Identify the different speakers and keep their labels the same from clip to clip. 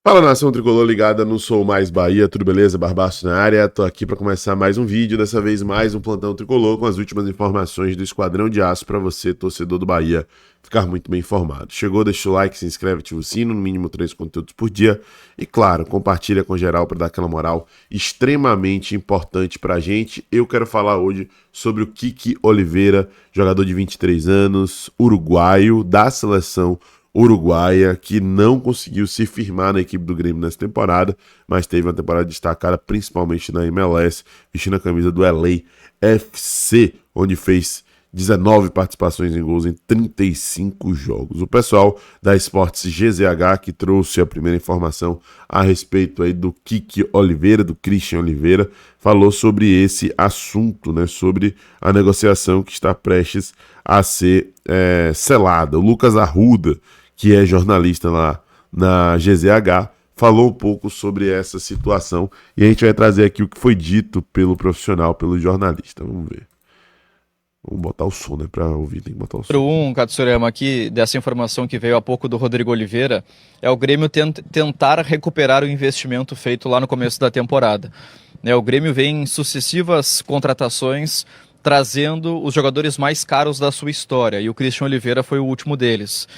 Speaker 1: Fala, nação tricolor ligada no Sou Mais Bahia, tudo beleza? Barbaço na área, tô aqui para começar mais um vídeo, dessa vez mais um plantão tricolor com as últimas informações do Esquadrão de Aço para você, torcedor do Bahia, ficar muito bem informado. Chegou, deixa o like, se inscreve, ativa o sino, no mínimo 3 conteúdos por dia e claro, compartilha com geral para dar aquela moral extremamente importante pra gente. Eu quero falar hoje sobre o Kiki Oliveira, jogador de 23 anos, uruguaio da seleção uruguaia, que não conseguiu se firmar na equipe do Grêmio nessa temporada, mas teve uma temporada destacada principalmente na MLS, vestindo a camisa do LA FC, onde fez 19 participações em gols em 35 jogos. O pessoal da Esportes GZH que trouxe a primeira informação a respeito aí do Kiki Oliveira, do Christian Oliveira, falou sobre esse assunto, né, sobre a negociação que está prestes a ser selada. O Lucas Arruda, que é jornalista lá na GZH, falou um pouco sobre essa situação e a gente vai trazer aqui o que foi dito pelo profissional, pelo jornalista. Vamos ver. Vamos botar o som, né, para ouvir, tem que botar o som.
Speaker 2: Katsurema, aqui dessa informação que veio há pouco do Rodrigo Oliveira, é o Grêmio tentar recuperar o investimento feito lá no começo da temporada. O Grêmio vem em sucessivas contratações trazendo os jogadores mais caros da sua história, e o Christian Oliveira foi o último deles.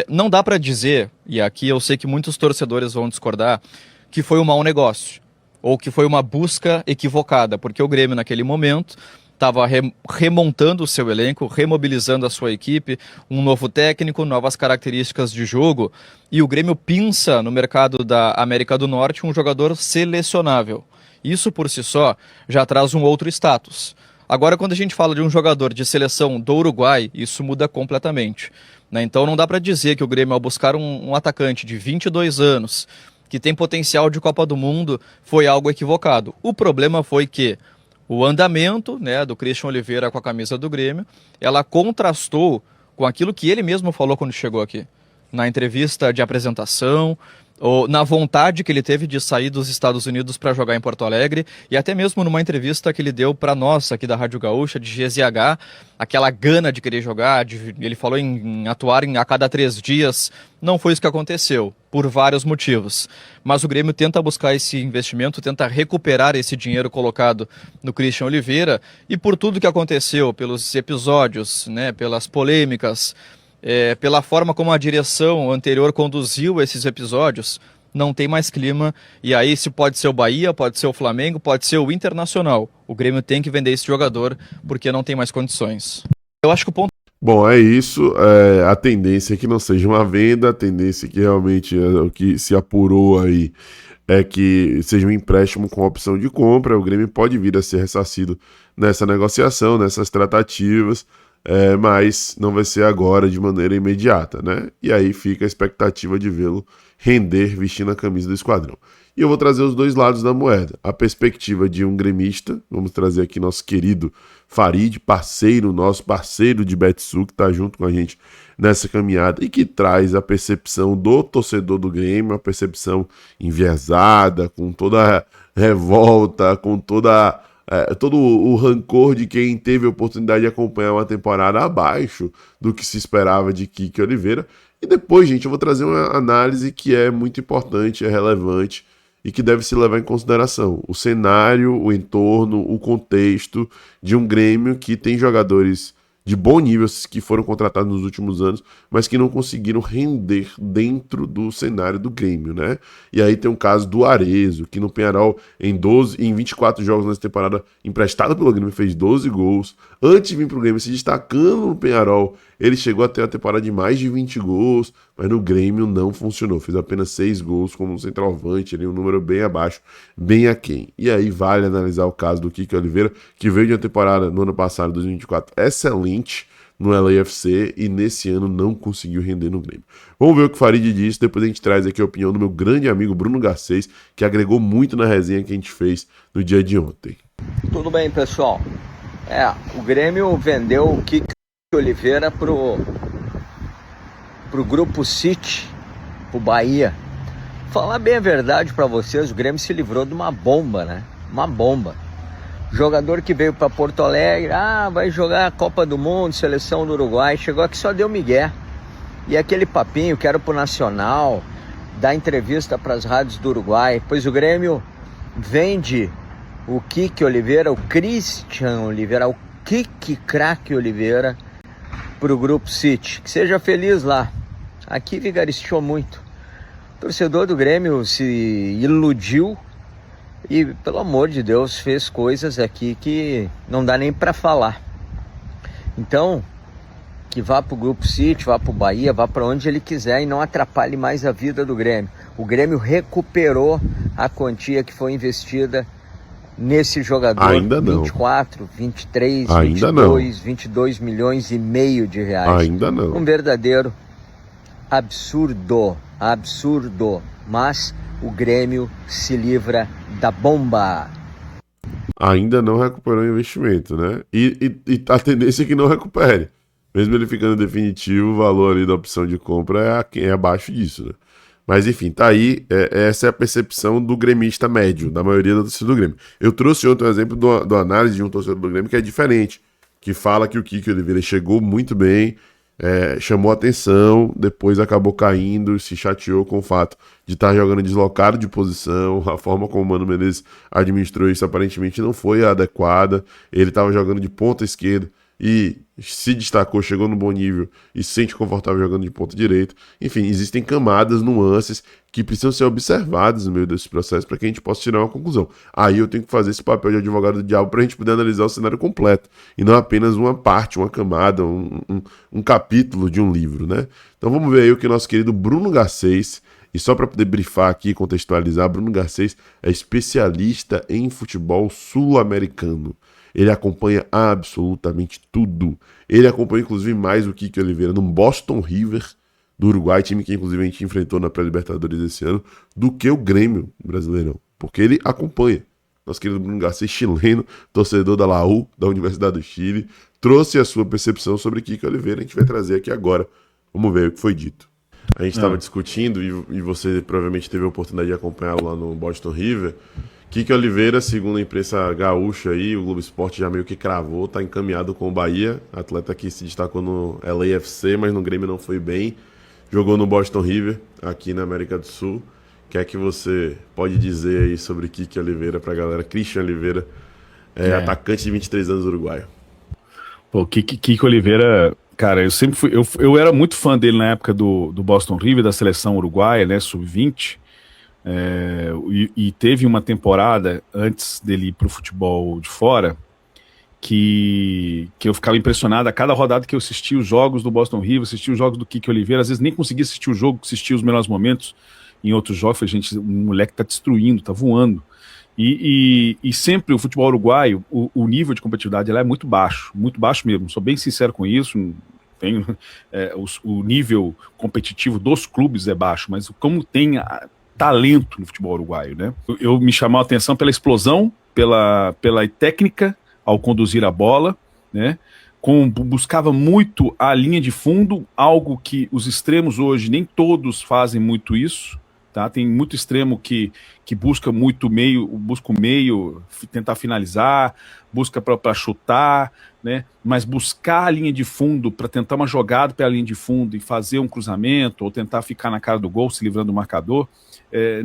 Speaker 2: Não dá para dizer, e aqui eu sei que muitos torcedores vão discordar, que foi um mau negócio, ou que foi uma busca equivocada, porque o Grêmio naquele momento estava remontando o seu elenco, remobilizando a sua equipe, um novo técnico, novas características de jogo, e o Grêmio pinça no mercado da América do Norte um jogador selecionável. Isso por si só já traz um outro status. Agora, quando a gente fala de um jogador de seleção do Uruguai, isso muda completamente, né? Então não dá para dizer que o Grêmio, ao buscar um atacante de 22 anos, que tem potencial de Copa do Mundo, foi algo equivocado. O problema foi que o andamento, né, do Christian Oliveira com a camisa do Grêmio, ela contrastou com aquilo que ele mesmo falou quando chegou aqui, na entrevista de apresentação, ou na vontade que ele teve de sair dos Estados Unidos para jogar em Porto Alegre, e até mesmo numa entrevista que ele deu para nós aqui da Rádio Gaúcha, de GZH, aquela gana de querer jogar, ele falou em atuar a cada 3 dias. Não foi isso que aconteceu, por vários motivos. Mas o Grêmio tenta buscar esse investimento, tenta recuperar esse dinheiro colocado no Christian Oliveira, e por tudo que aconteceu, pelos episódios, né, pelas polêmicas, pela forma como a direção anterior conduziu esses episódios, não tem mais clima, e aí se pode ser o Bahia, pode ser o Flamengo, pode ser o Internacional. O Grêmio tem que vender esse jogador porque não tem mais condições. Eu acho que o ponto...
Speaker 1: Bom, é isso. A tendência é que não seja uma venda, a tendência é que realmente o que se apurou aí é que seja um empréstimo com opção de compra. O Grêmio pode vir a ser ressarcido nessa negociação, nessas tratativas, mas não vai ser agora de maneira imediata, né? E aí fica a expectativa de vê-lo render vestindo a camisa do Esquadrão. E eu vou trazer os dois lados da moeda. A perspectiva de um gremista, vamos trazer aqui nosso querido Farid, nosso parceiro de Betsu, que está junto com a gente nessa caminhada e que traz a percepção do torcedor do Grêmio, a percepção enviesada, com toda a revolta, com todo o rancor de quem teve a oportunidade de acompanhar uma temporada abaixo do que se esperava de Kiki Oliveira. E depois, gente, eu vou trazer uma análise que é muito importante, é relevante e que deve se levar em consideração. O cenário, o entorno, o contexto de um Grêmio que tem jogadores de bom nível que foram contratados nos últimos anos, mas que não conseguiram render dentro do cenário do Grêmio, né? E aí tem o caso do Arezzo, que no Peñarol, em 24 jogos nessa temporada, emprestado pelo Grêmio, fez 12 gols. Antes de vir pro Grêmio, se destacando no Peñarol, ele chegou a ter uma temporada de mais de 20 gols, mas no Grêmio não funcionou. Fez apenas 6 gols como um centroavante, ali, um número bem abaixo, bem aquém. E aí vale analisar o caso do Kiki Oliveira, que veio de uma temporada no ano passado, 2024, excelente no LAFC e nesse ano não conseguiu render no Grêmio. Vamos ver o que o Farid disse, depois a gente traz aqui a opinião do meu grande amigo Bruno Garcês, que agregou muito na resenha que a gente fez no dia de ontem.
Speaker 3: Tudo bem, pessoal? O Grêmio vendeu o Kiki Oliveira pro Grupo City, pro Bahia. Falar bem a verdade para vocês, o Grêmio se livrou de uma bomba, né? Uma bomba. Jogador que veio para Porto Alegre, vai jogar a Copa do Mundo, seleção do Uruguai, chegou aqui só deu migué. E aquele papinho, quero pro Nacional, dá entrevista para as rádios do Uruguai, pois o Grêmio vende o Kiki Oliveira, o Christian Oliveira, o Kiki Craque Oliveira, para o Grupo City. Que seja feliz lá. Aqui vigariciou muito. O torcedor do Grêmio se iludiu e, pelo amor de Deus, fez coisas aqui que não dá nem para falar. Então, que vá para o Grupo City, vá para o Bahia, vá para onde ele quiser e não atrapalhe mais a vida do Grêmio. O Grêmio recuperou a quantia que foi investida nesse jogador.
Speaker 1: Ainda não.
Speaker 3: 24, 23,
Speaker 1: Ainda
Speaker 3: 22, não. 22 milhões e meio de reais.
Speaker 1: Ainda não.
Speaker 3: Um verdadeiro absurdo, absurdo. Mas o Grêmio se livra da bomba.
Speaker 1: Ainda não recuperou o investimento, né? E a tendência é que não recupere. Mesmo ele ficando definitivo, o valor ali da opção de compra é abaixo disso, né? Mas enfim, tá aí, essa é a percepção do gremista médio, da maioria da torcida do Grêmio. Eu trouxe outro exemplo do análise de um torcedor do Grêmio que é diferente, que fala que o Kiki Oliveira chegou muito bem, chamou atenção, depois acabou caindo, se chateou com o fato de estar jogando deslocado de posição, a forma como o Mano Menezes administrou isso aparentemente não foi a adequada, ele estava jogando de ponta esquerda e se destacou, chegou no bom nível e se sente confortável jogando de ponta direita. Enfim, existem camadas, nuances que precisam ser observadas no meio desse processo para que a gente possa tirar uma conclusão. Aí eu tenho que fazer esse papel de advogado do diabo para a gente poder analisar o cenário completo e não apenas uma parte, uma camada, um capítulo de um livro, né? Então vamos ver aí o que o nosso querido Bruno Garcês, e só para poder brifar aqui e contextualizar, Bruno Garcês é especialista em futebol sul-americano. Ele acompanha absolutamente tudo. Ele acompanha, inclusive, mais o Kiki Oliveira no Boston River do Uruguai, time que, inclusive, a gente enfrentou na pré-Libertadores esse ano, do que o Grêmio brasileirão. Porque ele acompanha. Nosso querido Bruno Garcês, chileno, torcedor da Laú, da Universidade do Chile, trouxe a sua percepção sobre Kiki Oliveira. A gente vai trazer aqui agora. Vamos ver o que foi dito. A gente estava discutindo, e você provavelmente teve a oportunidade de acompanhá-lo lá no Boston River. Kiki Oliveira, segundo a imprensa gaúcha aí, o Globo Esporte já meio que cravou, tá encaminhado com o Bahia, atleta que se destacou no LAFC, mas no Grêmio não foi bem, jogou no Boston River, aqui na América do Sul. O que é que você pode dizer aí sobre Kiki Oliveira pra galera? Christian Oliveira, atacante de 23 anos uruguaio.
Speaker 4: Pô, Kiki Oliveira, cara, eu sempre fui, eu era muito fã dele na época do Boston River, da seleção uruguaia, né, sub-20, e teve uma temporada antes dele ir pro futebol de fora que eu ficava impressionado a cada rodada que eu assistia os jogos do Boston River, assistia os jogos do Kiki Oliveira, às vezes nem conseguia assistir o jogo, assistia os melhores momentos em outros jogos. Falei, gente, o moleque tá destruindo, tá voando. E sempre o futebol uruguaio, o nível de competitividade lá é muito baixo mesmo, sou bem sincero com isso. O nível competitivo dos clubes é baixo, mas como tem talento no futebol uruguaio, né? Eu me chamava a atenção pela explosão, pela técnica ao conduzir a bola, né? Buscava muito a linha de fundo, algo que os extremos hoje nem todos fazem muito isso, tá? Tem muito extremo que busca muito busca o meio, tentar finalizar, busca para chutar, né? Mas buscar a linha de fundo para tentar uma jogada pela linha de fundo e fazer um cruzamento ou tentar ficar na cara do gol, se livrando do marcador,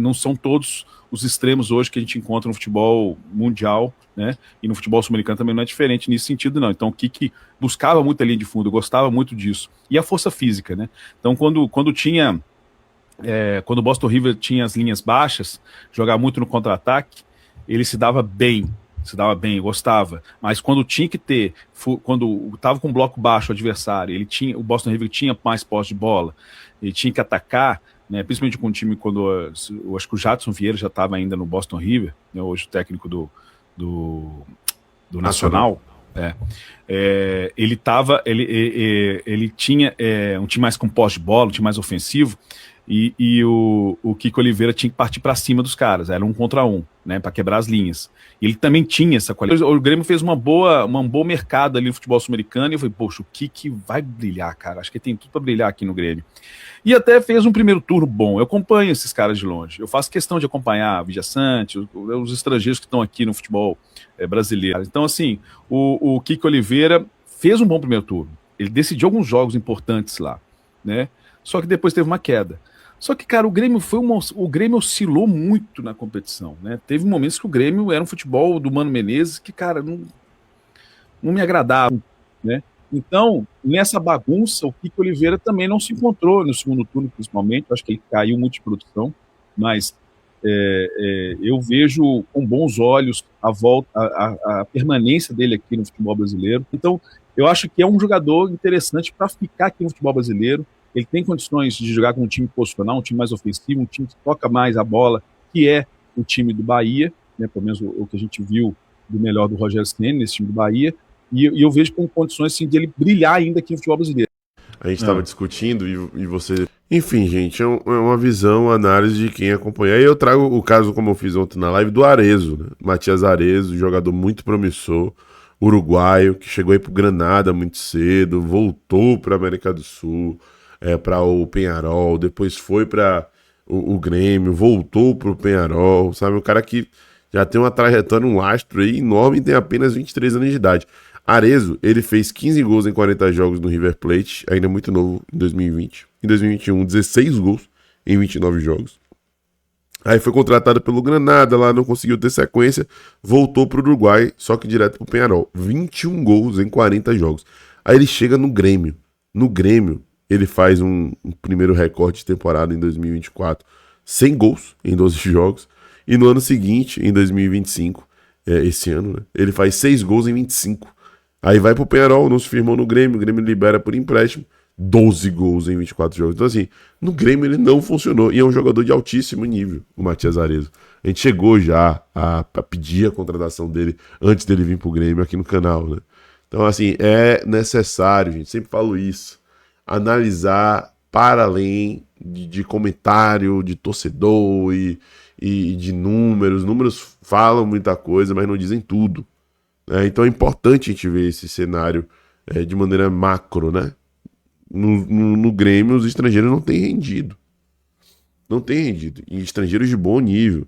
Speaker 4: não são todos os extremos hoje que a gente encontra no futebol mundial, né? E no futebol sul-americano também não é diferente nesse sentido, não. Então o Kiki buscava muito a linha de fundo, gostava muito disso. E a força física, né? Então quando o Boston River tinha as linhas baixas, jogava muito no contra-ataque, ele se dava bem, gostava. Mas quando tinha que ter, quando estava com um bloco baixo o adversário, o Boston River tinha mais posse de bola, ele tinha que atacar, né, principalmente com o time eu acho que o Jadson Vieira já estava ainda no Boston River, né, hoje o técnico do Nacional. Ele tinha um time mais com posse de bola, um time mais ofensivo, e o Kiki Oliveira tinha que partir para cima dos caras, era 1 contra 1, né, para quebrar as linhas. E ele também tinha essa qualidade. O Grêmio fez um bom mercado ali no futebol sul-americano, e eu falei, poxa, o Kiki vai brilhar, cara, acho que tem tudo para brilhar aqui no Grêmio. E até fez um primeiro turno bom. Eu acompanho esses caras de longe, eu faço questão de acompanhar Vidia Sante, os estrangeiros que estão aqui no futebol brasileiro. Então, assim, o Kiki Oliveira fez um bom primeiro turno, ele decidiu alguns jogos importantes lá, né? Só que depois teve uma queda. Só que, cara, o Grêmio oscilou muito na competição, né? Teve momentos que o Grêmio era um futebol do Mano Menezes que, cara, não me agradava, né? Então, nessa bagunça, o Kiko Oliveira também não se encontrou no segundo turno, principalmente. Acho que ele caiu muito de produção, mas eu vejo com bons olhos a volta, a permanência dele aqui no futebol brasileiro. Então, eu acho que é um jogador interessante para ficar aqui no futebol brasileiro. Ele tem condições de jogar com um time posicional, um time mais ofensivo, um time que toca mais a bola, que é o time do Bahia, né? Pelo menos o que a gente viu do melhor do Rogério Ceni nesse time do Bahia. E eu vejo com condições assim, de ele brilhar ainda aqui no futebol brasileiro.
Speaker 1: A gente estava discutindo e você... Enfim, gente, é uma visão, uma análise de quem acompanha. E eu trago o caso, como eu fiz ontem na live, do Arezzo, né? Matias Arezzo, jogador muito promissor, uruguaio, que chegou aí pro Granada muito cedo, voltou para América do Sul, para o Peñarol, depois foi para o Grêmio, voltou pro Peñarol, sabe? Um cara que já tem uma trajetória, um lastro aí enorme e tem apenas 23 anos de idade. Arezzo, ele fez 15 gols em 40 jogos no River Plate, ainda muito novo, em 2020. Em 2021, 16 gols em 29 jogos. Aí foi contratado pelo Granada, lá não conseguiu ter sequência, voltou pro Uruguai, só que direto pro Peñarol. 21 gols em 40 jogos. Aí ele chega no Grêmio. No Grêmio, ele faz um primeiro recorde de temporada em 2024, 100 gols em 12 jogos. E no ano seguinte, em 2025, esse ano, né, ele faz 6 gols em 25. Aí vai pro Peñarol, não se firmou no Grêmio, o Grêmio libera por empréstimo, 12 gols em 24 jogos. Então assim, no Grêmio ele não funcionou, e é um jogador de altíssimo nível, o Matias Arezzo. A gente chegou já a pedir a contratação dele antes dele vir pro Grêmio aqui no canal, né? Então assim, é necessário, gente, sempre falo isso, analisar para além de comentário, de torcedor e de números. Números falam muita coisa, mas não dizem tudo. Então é importante a gente ver esse cenário de maneira macro, né? No Grêmio, os estrangeiros não têm rendido. Não têm rendido. E estrangeiros de bom nível.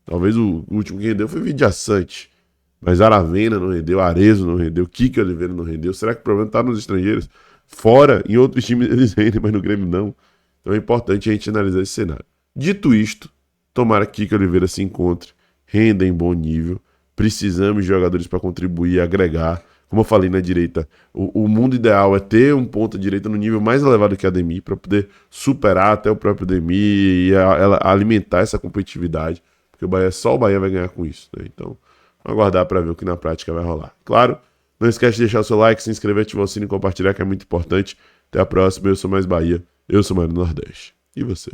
Speaker 1: Talvez o último que rendeu foi o Vidiaçante. Mas Aravena não rendeu, Arezzo não rendeu, Kiko Oliveira não rendeu. Será que o problema está nos estrangeiros? Fora, em outros times eles rendem, mas no Grêmio não. Então é importante a gente analisar esse cenário. Dito isto, tomara que Kiko Oliveira se encontre, renda em bom nível. Precisamos de jogadores para contribuir e agregar. Como eu falei na direita, o mundo ideal é ter um ponta direita no nível mais elevado que a Ademir, para poder superar até o próprio Ademir e alimentar essa competitividade, porque só o Bahia vai ganhar com isso, né? Então, vamos aguardar para ver o que na prática vai rolar. Claro, não esquece de deixar o seu like, se inscrever, ativar o sino e compartilhar, que é muito importante. Até a próxima, eu sou mais Bahia, eu sou mais do Nordeste. E você?